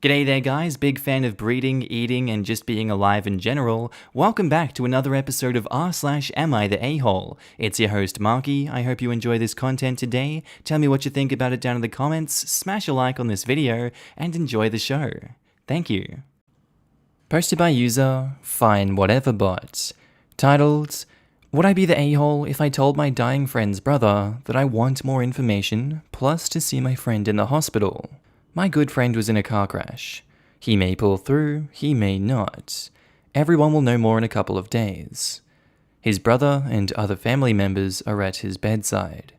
G'day there guys, big fan of breeding, eating, and just being alive in general. Welcome back to another episode of r/AmiTheA. It's your host Markee. I hope you enjoy this content today. Tell me what you think about it down in the comments, smash a like on this video, and enjoy the show. Thank you. Posted by user FineWhateverBot. Titled, Would I be the a-hole if I told my dying friend's brother that I want more information, plus to see my friend in the hospital? My good friend was in a car crash. He may pull through, he may not. Everyone will know more in a couple of days. His brother and other family members are at his bedside.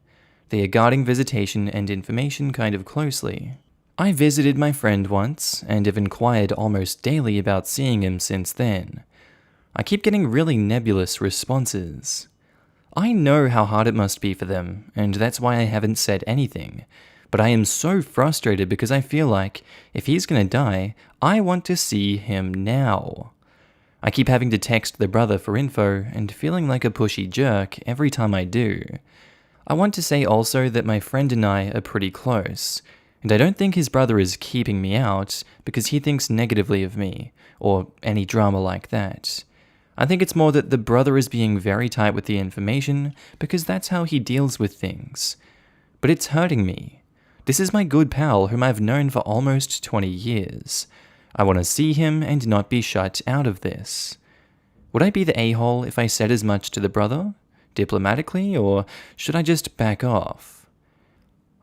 They are guarding visitation and information kind of closely. I visited my friend once, and have inquired almost daily about seeing him since then. I keep getting really nebulous responses. I know how hard it must be for them, and that's why I haven't said anything. But I am so frustrated because I feel like, if he's gonna die, I want to see him now. I keep having to text the brother for info and feeling like a pushy jerk every time I do. I want to say also that my friend and I are pretty close, and I don't think his brother is keeping me out because he thinks negatively of me, or any drama like that. I think it's more that the brother is being very tight with the information because that's how he deals with things. But it's hurting me. This is my good pal whom I've known for almost 20 years. I want to see him and not be shut out of this. Would I be the a-hole if I said as much to the brother? Diplomatically, or should I just back off?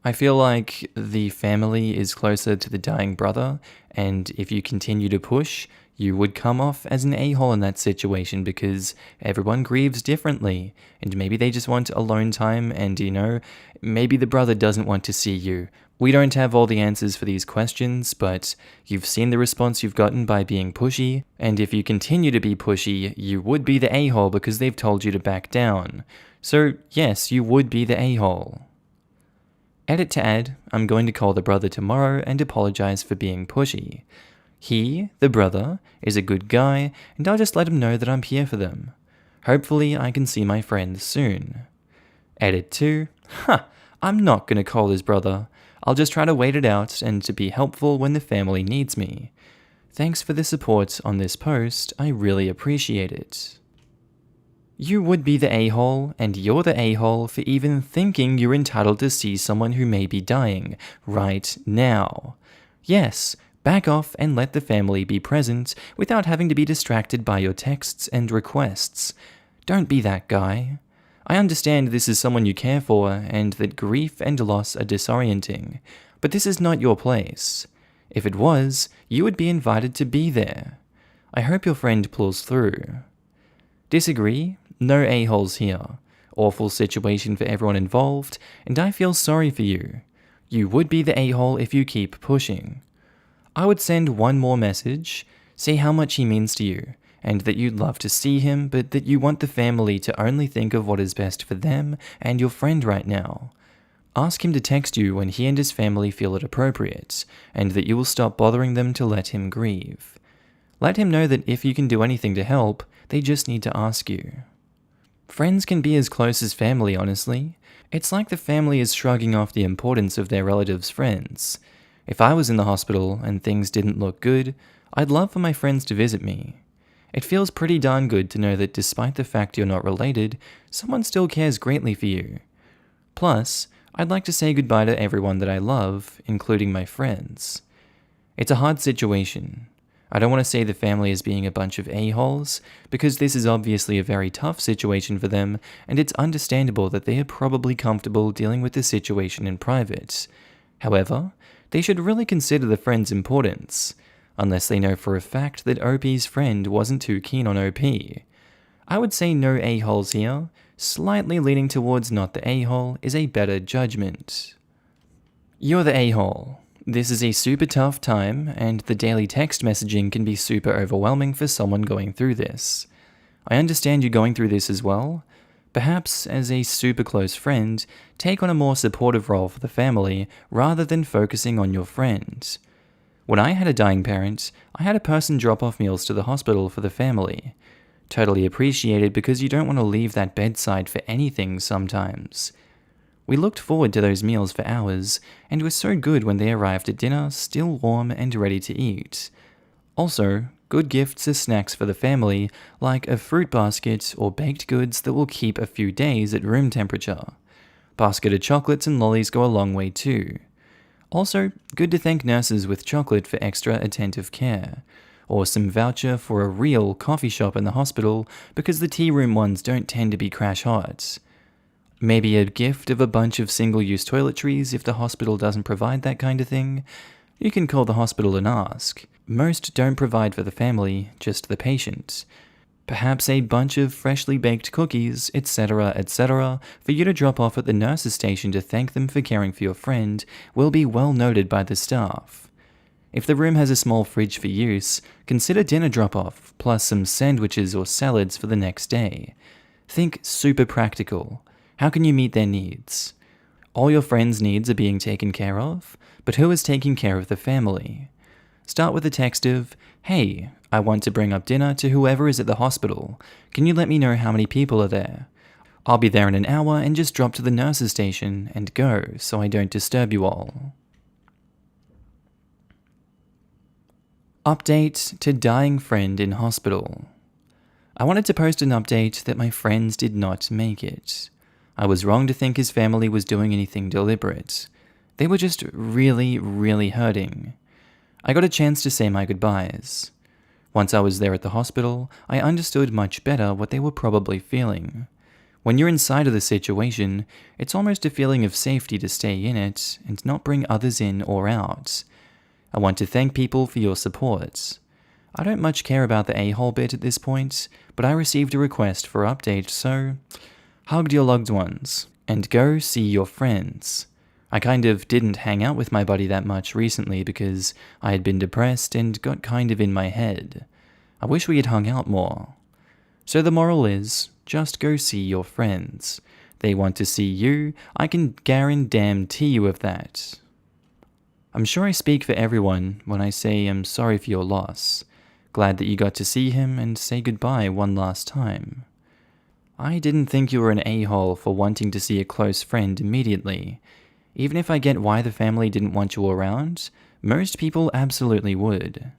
I feel like the family is closer to the dying brother, and if you continue to push, you would come off as an a-hole in that situation because everyone grieves differently, and maybe they just want alone time and, maybe the brother doesn't want to see you. We don't have all the answers for these questions, but you've seen the response you've gotten by being pushy, and if you continue to be pushy, you would be the a-hole because they've told you to back down. So yes, you would be the a-hole. Edit to add, I'm going to call the brother tomorrow and apologize for being pushy. He, the brother, is a good guy, and I'll just let him know that I'm here for them. Hopefully I can see my friend soon. Edit 2, I'm not gonna call his brother. I'll just try to wait it out and to be helpful when the family needs me. Thanks for the support on this post, I really appreciate it. You would be the a-hole, and you're the a-hole for even thinking you're entitled to see someone who may be dying right now. Yes, back off and let the family be present without having to be distracted by your texts and requests. Don't be that guy. I understand this is someone you care for and that grief and loss are disorienting, but this is not your place. If it was, you would be invited to be there. I hope your friend pulls through. Disagree? No a-holes here. Awful situation for everyone involved, and I feel sorry for you. You would be the a-hole if you keep pushing. I would send one more message, say how much he means to you, and that you'd love to see him, but that you want the family to only think of what is best for them and your friend right now. Ask him to text you when he and his family feel it appropriate, and that you will stop bothering them to let him grieve. Let him know that if you can do anything to help, they just need to ask you. Friends can be as close as family, honestly. It's like the family is shrugging off the importance of their relatives' friends. If I was in the hospital and things didn't look good, I'd love for my friends to visit me. It feels pretty darn good to know that despite the fact you're not related, someone still cares greatly for you. Plus, I'd like to say goodbye to everyone that I love, including my friends. It's a hard situation. I don't want to say the family is being a bunch of a-holes, because this is obviously a very tough situation for them, and it's understandable that they are probably comfortable dealing with the situation in private. However, they should really consider the friend's importance, unless they know for a fact that OP's friend wasn't too keen on OP. I would say no a-holes here, slightly leaning towards not the a-hole is a better judgment. You're the a-hole. This is a super tough time, and the daily text messaging can be super overwhelming for someone going through this. I understand you going through this as well. Perhaps, as a super close friend, take on a more supportive role for the family rather than focusing on your friend. When I had a dying parent, I had a person drop off meals to the hospital for the family. Totally appreciated because you don't want to leave that bedside for anything sometimes. We looked forward to those meals for hours, and were so good when they arrived at dinner, still warm and ready to eat. Also, good gifts as snacks for the family, like a fruit basket or baked goods that will keep a few days at room temperature. Basket of chocolates and lollies go a long way too. Also, good to thank nurses with chocolate for extra attentive care, or some voucher for a real coffee shop in the hospital because the tea room ones don't tend to be crash hot. Maybe a gift of a bunch of single-use toiletries if the hospital doesn't provide that kind of thing. You can call the hospital and ask. Most don't provide for the family, just the patient. Perhaps a bunch of freshly baked cookies, etc., for you to drop off at the nurse's station to thank them for caring for your friend will be well noted by the staff. If the room has a small fridge for use, consider dinner drop-off, plus some sandwiches or salads for the next day. Think super practical. How can you meet their needs? All your friends' needs are being taken care of, but who is taking care of the family? Start with a text of, "Hey, I want to bring up dinner to whoever is at the hospital. Can you let me know how many people are there? I'll be there in an hour and just drop to the nurse's station and go so I don't disturb you all." Update to dying friend in hospital. I wanted to post an update that my friends did not make it. I was wrong to think his family was doing anything deliberate. They were just really, really hurting. I got a chance to say my goodbyes. Once I was there at the hospital, I understood much better what they were probably feeling. When you're inside of the situation, it's almost a feeling of safety to stay in it and not bring others in or out. I want to thank people for your support. I don't much care about the a-hole bit at this point, but I received a request for update, so hugged your loved ones and go see your friends. I kind of didn't hang out with my buddy that much recently because I had been depressed and got kind of in my head. I wish we had hung out more. So the moral is, just go see your friends. They want to see you, I can guarantee you of that. I'm sure I speak for everyone when I say I'm sorry for your loss. Glad that you got to see him and say goodbye one last time. I didn't think you were an a-hole for wanting to see a close friend immediately. Even if I get why the family didn't want you around, most people absolutely would.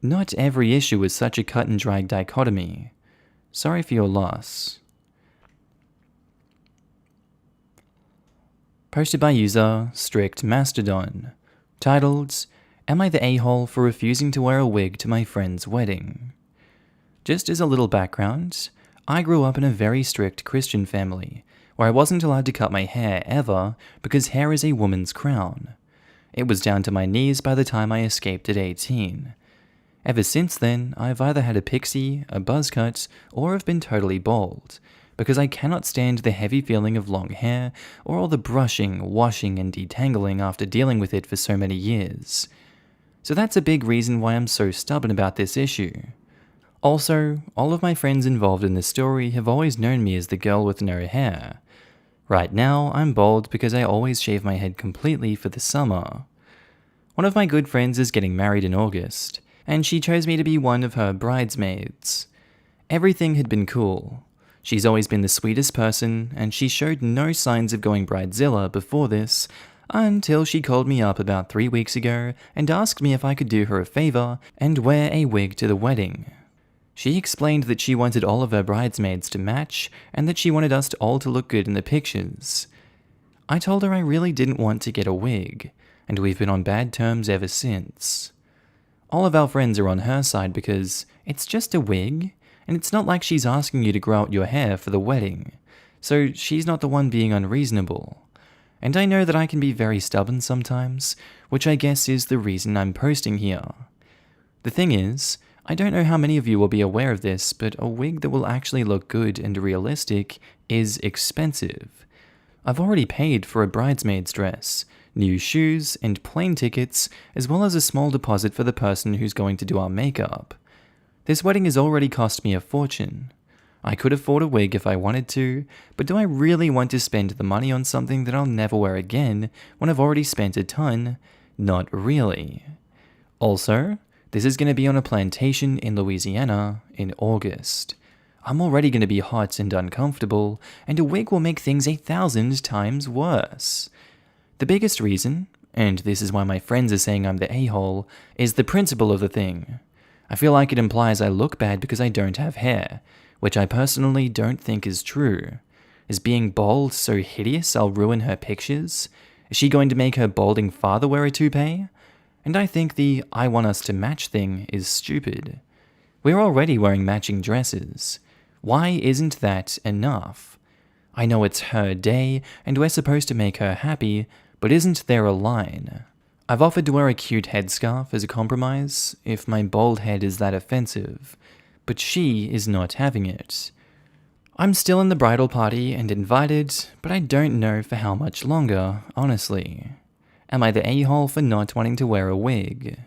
Not every issue is such a cut and dry dichotomy. Sorry for your loss. Posted by user Strict Mastodon. Titled, "Am I the a-hole for refusing to wear a wig to my friend's wedding?" Just as a little background, I grew up in a very strict Christian family, where I wasn't allowed to cut my hair ever because hair is a woman's crown. It was down to my knees by the time I escaped at 18. Ever since then, I've either had a pixie, a buzz cut, or have been totally bald, because I cannot stand the heavy feeling of long hair or all the brushing, washing, and detangling after dealing with it for so many years. So that's a big reason why I'm so stubborn about this issue. Also, all of my friends involved in this story have always known me as the girl with no hair. Right now, I'm bald because I always shave my head completely for the summer. One of my good friends is getting married in August, and she chose me to be one of her bridesmaids. Everything had been cool. She's always been the sweetest person, and she showed no signs of going bridezilla before this, until she called me up about 3 weeks ago and asked me if I could do her a favor and wear a wig to the wedding. She explained that she wanted all of her bridesmaids to match, and that she wanted us all to look good in the pictures. I told her I really didn't want to get a wig, and we've been on bad terms ever since. All of our friends are on her side because it's just a wig, and it's not like she's asking you to grow out your hair for the wedding, so she's not the one being unreasonable. And I know that I can be very stubborn sometimes, which I guess is the reason I'm posting here. The thing is, I don't know how many of you will be aware of this, but a wig that will actually look good and realistic is expensive. I've already paid for a bridesmaid's dress, new shoes, and plane tickets, as well as a small deposit for the person who's going to do our makeup. This wedding has already cost me a fortune. I could afford a wig if I wanted to, but do I really want to spend the money on something that I'll never wear again when I've already spent a ton? Not really. Also, this is going to be on a plantation in Louisiana in August. I'm already going to be hot and uncomfortable, and a wig will make things 1,000 times worse. The biggest reason, and this is why my friends are saying I'm the a-hole, is the principle of the thing. I feel like it implies I look bad because I don't have hair, which I personally don't think is true. Is being bald so hideous I'll ruin her pictures? Is she going to make her balding father wear a toupee? And I think the I want us to match thing is stupid. We're already wearing matching dresses. Why isn't that enough? I know it's her day, and we're supposed to make her happy, but isn't there a line? I've offered to wear a cute headscarf as a compromise, if my bald head is that offensive, but she is not having it. I'm still in the bridal party and invited, but I don't know for how much longer, honestly. Am I the a-hole for not wanting to wear a wig?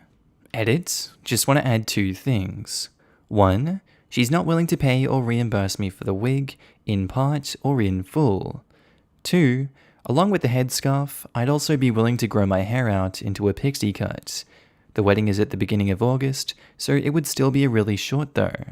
Edit, just want to add 2 things. 1, she's not willing to pay or reimburse me for the wig, in part or in full. 2, along with the headscarf, I'd also be willing to grow my hair out into a pixie cut. The wedding is at the beginning of August, so it would still be really short though.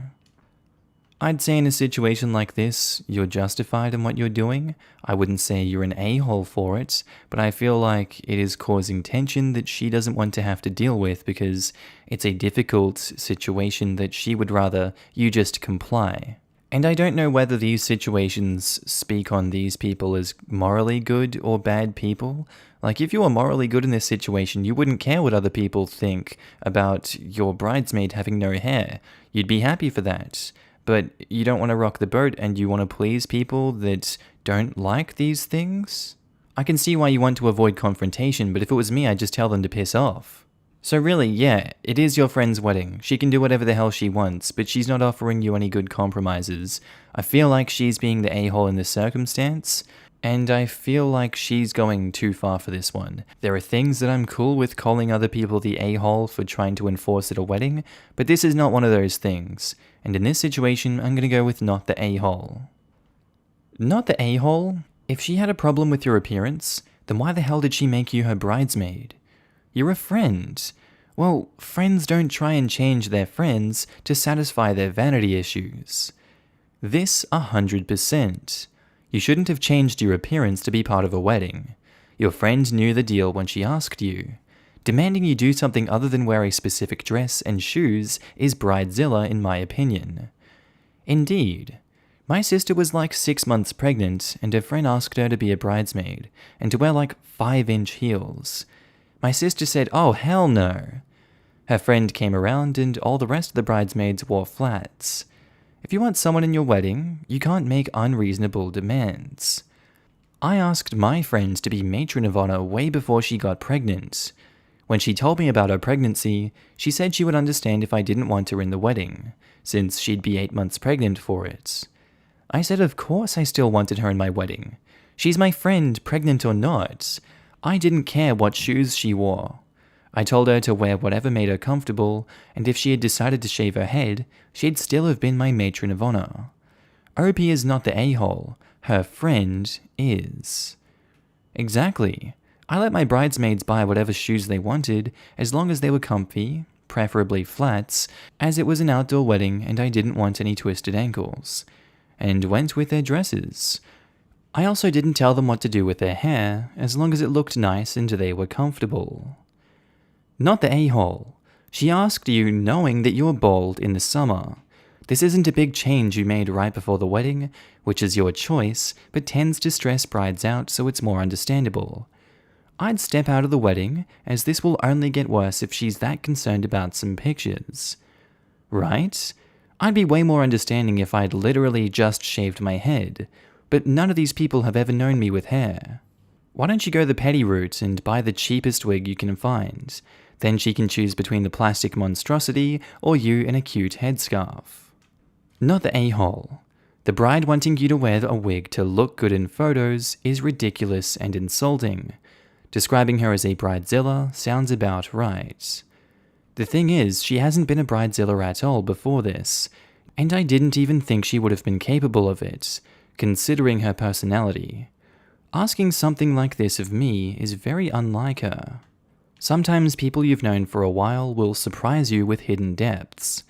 I'd say in a situation like this, you're justified in what you're doing. I wouldn't say you're an a-hole for it, but I feel like it is causing tension that she doesn't want to have to deal with because it's a difficult situation that she would rather you just comply. And I don't know whether these situations speak on these people as morally good or bad people. Like, if you were morally good in this situation, you wouldn't care what other people think about your bridesmaid having no hair. You'd be happy for that. But you don't want to rock the boat and you want to please people that don't like these things? I can see why you want to avoid confrontation, but if it was me, I'd just tell them to piss off. So really, yeah, it is your friend's wedding. She can do whatever the hell she wants, but she's not offering you any good compromises. I feel like she's being the a-hole in this circumstance, and I feel like she's going too far for this one. There are things that I'm cool with calling other people the a-hole for trying to enforce at a wedding, but this is not one of those things. And in this situation, I'm going to go with not the a-hole. Not the a-hole? If she had a problem with your appearance, then why the hell did she make you her bridesmaid? You're a friend. Well, friends don't try and change their friends to satisfy their vanity issues. This 100%. You shouldn't have changed your appearance to be part of a wedding. Your friend knew the deal when she asked you. Demanding you do something other than wear a specific dress and shoes is bridezilla in my opinion. Indeed. My sister was like 6 months pregnant and her friend asked her to be a bridesmaid and to wear like 5-inch heels. My sister said, "Oh, hell no." Her friend came around and all the rest of the bridesmaids wore flats. If you want someone in your wedding, you can't make unreasonable demands. I asked my friend to be matron of honor way before she got pregnant. When she told me about her pregnancy, she said she would understand if I didn't want her in the wedding, since she'd be 8 months pregnant for it. I said of course I still wanted her in my wedding. She's my friend, pregnant or not. I didn't care what shoes she wore. I told her to wear whatever made her comfortable, and if she had decided to shave her head, she'd still have been my matron of honor. OP is not the a-hole, her friend is. Exactly. I let my bridesmaids buy whatever shoes they wanted, as long as they were comfy, preferably flats, as it was an outdoor wedding and I didn't want any twisted ankles, and went with their dresses. I also didn't tell them what to do with their hair, as long as it looked nice and they were comfortable. Not the a-hole. She asked you knowing that you were bald in the summer. This isn't a big change you made right before the wedding, which is your choice, but tends to stress brides out so it's more understandable. I'd step out of the wedding, as this will only get worse if she's that concerned about some pictures. Right? I'd be way more understanding if I'd literally just shaved my head, but none of these people have ever known me with hair. Why don't you go the petty route and buy the cheapest wig you can find? Then she can choose between the plastic monstrosity or you in a cute headscarf. Not the a-hole. The bride wanting you to wear a wig to look good in photos is ridiculous and insulting. Describing her as a bridezilla sounds about right. The thing is, she hasn't been a bridezilla at all before this, and I didn't even think she would have been capable of it, considering her personality. Asking something like this of me is very unlike her. Sometimes people you've known for a while will surprise you with hidden depths.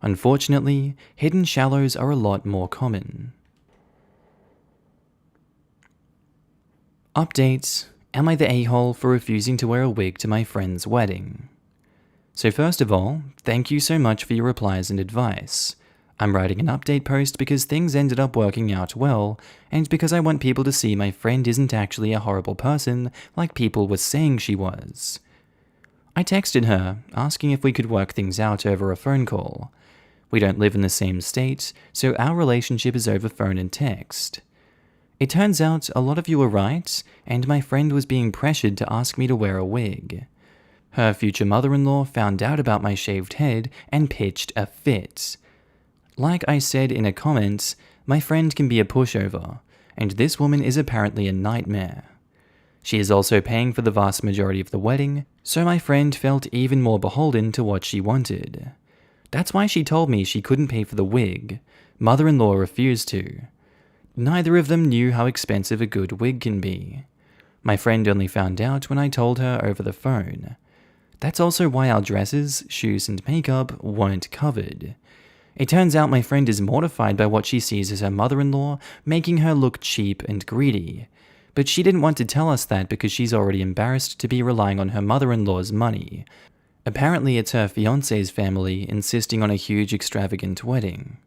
Unfortunately, hidden shallows are a lot more common. Update: Am I the a-hole for refusing to wear a wig to my friend's wedding? So first of all, thank you so much for your replies and advice. I'm writing an update post because things ended up working out well, and because I want people to see my friend isn't actually a horrible person like people were saying she was. I texted her, asking if we could work things out over a phone call. We don't live in the same state, so our relationship is over phone and text. It turns out a lot of you were right, and my friend was being pressured to ask me to wear a wig. Her future mother-in-law found out about my shaved head and pitched a fit. Like I said in a comment, my friend can be a pushover, and this woman is apparently a nightmare. She is also paying for the vast majority of the wedding, so my friend felt even more beholden to what she wanted. That's why she told me she couldn't pay for the wig. Mother-in-law refused to. Neither of them knew how expensive a good wig can be. My friend only found out when I told her over the phone. That's also why our dresses, shoes, and makeup weren't covered. It turns out my friend is mortified by what she sees as her mother-in-law making her look cheap and greedy. But she didn't want to tell us that because she's already embarrassed to be relying on her mother-in-law's money. Apparently it's her fiancé's family insisting on a huge extravagant wedding.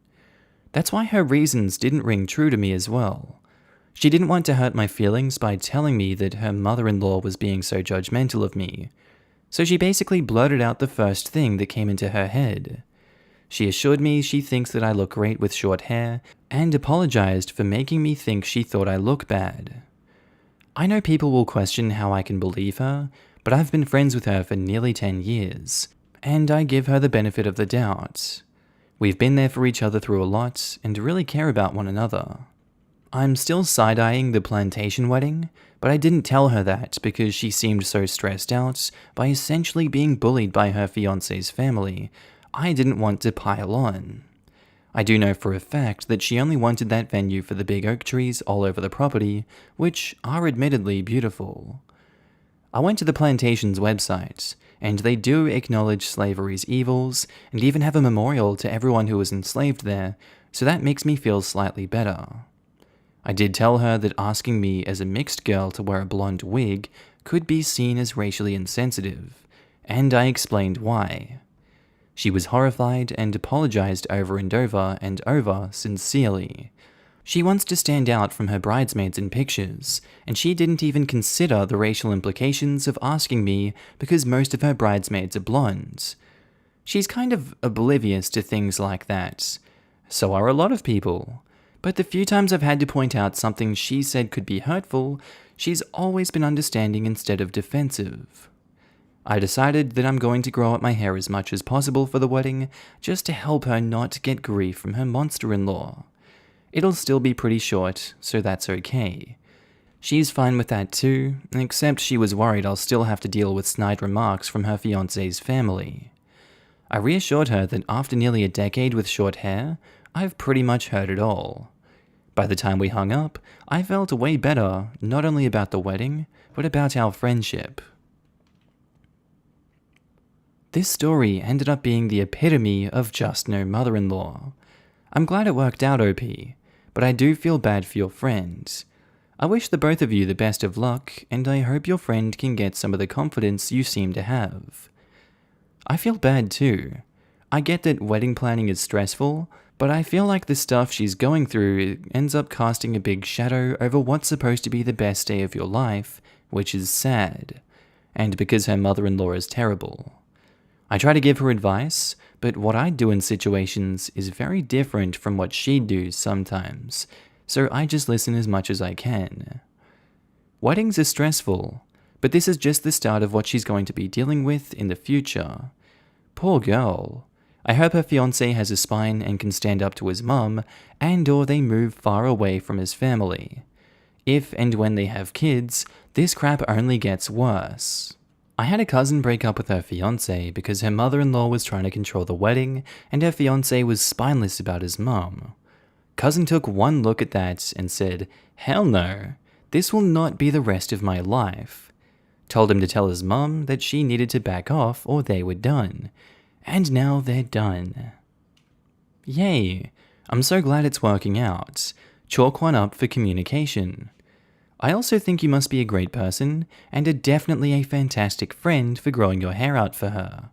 That's why her reasons didn't ring true to me as well. She didn't want to hurt my feelings by telling me that her mother-in-law was being so judgmental of me. So she basically blurted out the first thing that came into her head. She assured me she thinks that I look great with short hair, and apologized for making me think she thought I look bad. I know people will question how I can believe her, but I've been friends with her for nearly 10 years, and I give her the benefit of the doubt. We've been there for each other through a lot, and really care about one another. I'm still side-eyeing the plantation wedding, but I didn't tell her that because she seemed so stressed out by essentially being bullied by her fiancé's family. I didn't want to pile on. I do know for a fact that she only wanted that venue for the big oak trees all over the property, which are admittedly beautiful. I went to the plantation's website, and they do acknowledge slavery's evils, and even have a memorial to everyone who was enslaved there, so that makes me feel slightly better. I did tell her that asking me as a mixed girl to wear a blonde wig could be seen as racially insensitive, and I explained why. She was horrified and apologized over and over sincerely. She wants to stand out from her bridesmaids in pictures, and she didn't even consider the racial implications of asking me because most of her bridesmaids are blonde. She's kind of oblivious to things like that. So are a lot of people. But the few times I've had to point out something she said could be hurtful, she's always been understanding instead of defensive. I decided that I'm going to grow out my hair as much as possible for the wedding, just to help her not get grief from her monster-in-law. It'll still be pretty short, so that's okay. She's fine with that too, except she was worried I'll still have to deal with snide remarks from her fiancé's family. I reassured her that after nearly a decade with short hair, I've pretty much heard it all. By the time we hung up, I felt way better, not only about the wedding, but about our friendship. This story ended up being the epitome of just no mother-in-law. I'm glad it worked out, OP, but I do feel bad for your friend. I wish the both of you the best of luck, and I hope your friend can get some of the confidence you seem to have. I feel bad too. I get that wedding planning is stressful, but I feel like the stuff she's going through ends up casting a big shadow over what's supposed to be the best day of your life, which is sad, and because her mother-in-law is terrible. I try to give her advice, but what I do in situations is very different from what she'd do sometimes, so I just listen as much as I can. Weddings are stressful, but this is just the start of what she's going to be dealing with in the future. Poor girl. I hope her fiancé has a spine and can stand up to his mum, and/or they move far away from his family. If and when they have kids, this crap only gets worse. I had a cousin break up with her fiancé because her mother-in-law was trying to control the wedding, and her fiancé was spineless about his mum. Cousin took one look at that and said, "Hell no, this will not be the rest of my life." Told him to tell his mum that she needed to back off or they were done. And now they're done. Yay! I'm so glad it's working out. Chalk one up for communication. I also think you must be a great person, and are definitely a fantastic friend for growing your hair out for her.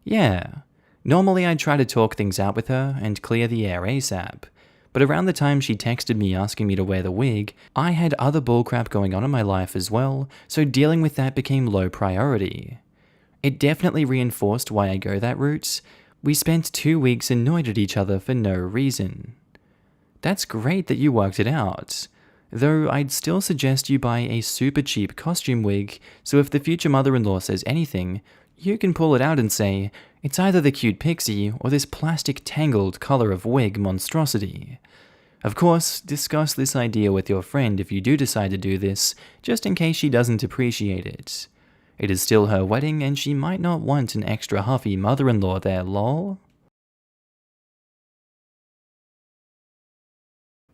Yeah, normally I'd try to talk things out with her and clear the air ASAP, but around the time she texted me asking me to wear the wig, I had other bullcrap going on in my life as well, so dealing with that became low priority. It definitely reinforced why I go that route. We spent 2 weeks annoyed at each other for no reason. That's great that you worked it out. Though I'd still suggest you buy a super cheap costume wig, so if the future mother-in-law says anything, you can pull it out and say, it's either the cute pixie or this plastic tangled color of wig monstrosity. Of course, discuss this idea with your friend if you do decide to do this, just in case she doesn't appreciate it. It is still her wedding and she might not want an extra huffy mother-in-law there, lol.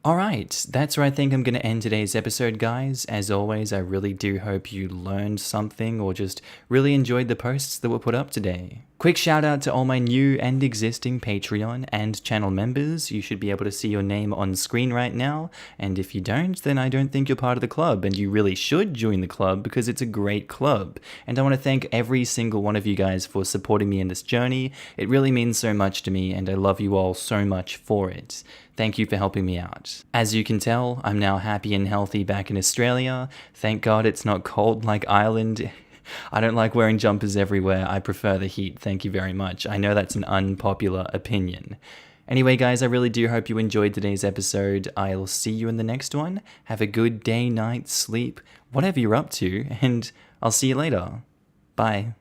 Alright, that's where I think I'm going to end today's episode, guys. As always, I really do hope you learned something or just really enjoyed the posts that were put up today. Quick shout out to all my new and existing Patreon and channel members. You should be able to see your name on screen right now, and if you don't, then I don't think you're part of the club, and you really should join the club because it's a great club. And I want to thank every single one of you guys for supporting me in this journey. It really means so much to me, and I love you all so much for it. Thank you for helping me out. As you can tell, I'm now happy and healthy back in Australia. Thank God it's not cold like Ireland. I don't like wearing jumpers everywhere. I prefer the heat. Thank you very much. I know that's an unpopular opinion. Anyway, guys, I really do hope you enjoyed today's episode. I'll see you in the next one. Have a good day, night, sleep, whatever you're up to, and I'll see you later. Bye.